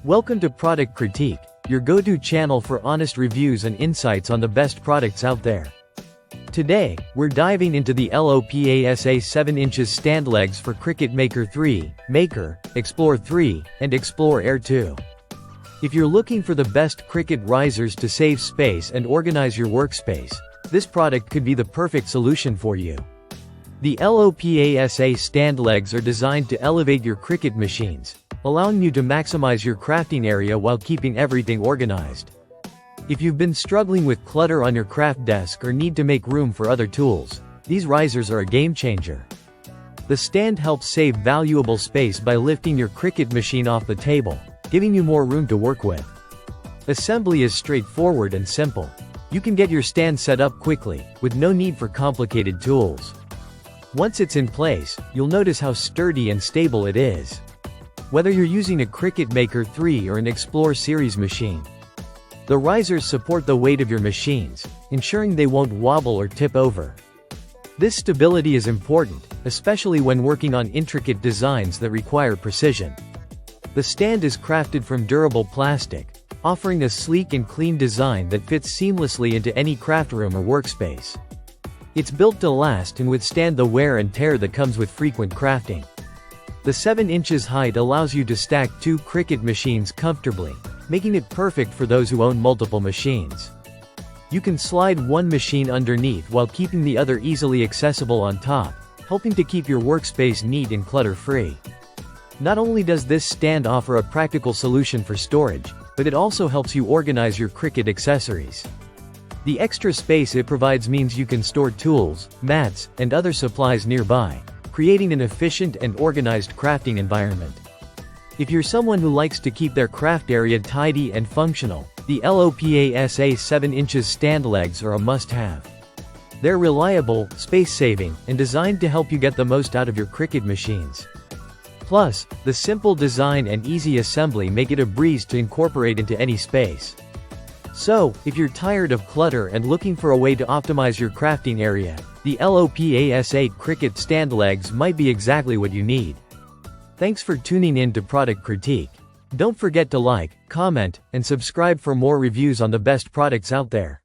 Welcome to Product Critique, your go-to channel for honest reviews and insights on the best products out there. Today, we're diving into the LOPASA 7 inches stand legs for Cricut Maker 3, Maker, Explore 3, and Explore Air 2. If you're looking for the best Cricut Risers to save space and organize your workspace, this product could be the perfect solution for you. The LOPASA stand legs are designed to elevate your Cricut machines, allowing you to maximize your crafting area while keeping everything organized. If you've been struggling with clutter on your craft desk or need to make room for other tools, these risers are a game changer. The stand helps save valuable space by lifting your Cricut machine off the table, giving you more room to work with. Assembly is straightforward and simple. You can get your stand set up quickly, with no need for complicated tools. Once it's in place, you'll notice how sturdy and stable it is. Whether you're using a Cricut Maker 3 or an Explore series machine, the risers support the weight of your machines, ensuring they won't wobble or tip over. This stability is important, especially when working on intricate designs that require precision. The stand is crafted from durable plastic, offering a sleek and clean design that fits seamlessly into any craft room or workspace. It's built to last and withstand the wear and tear that comes with frequent crafting. The 7 inches height allows you to stack 2 Cricut machines comfortably, making it perfect for those who own multiple machines. You can slide one machine underneath while keeping the other easily accessible on top, helping to keep your workspace neat and clutter-free. Not only does this stand offer a practical solution for storage, but it also helps you organize your Cricut accessories. The extra space it provides means you can store tools, mats, and other supplies nearby, creating an efficient and organized crafting environment. If you're someone who likes to keep their craft area tidy and functional, the LOPASA 7 inches stand legs are a must-have. They're reliable, space-saving, and designed to help you get the most out of your Cricut machines. Plus, the simple design and easy assembly make it a breeze to incorporate into any space. So, if you're tired of clutter and looking for a way to optimize your crafting area, the LOPASA Cricut stand legs might be exactly what you need. Thanks for tuning in to Product Critique. Don't forget to like, comment, and subscribe for more reviews on the best products out there.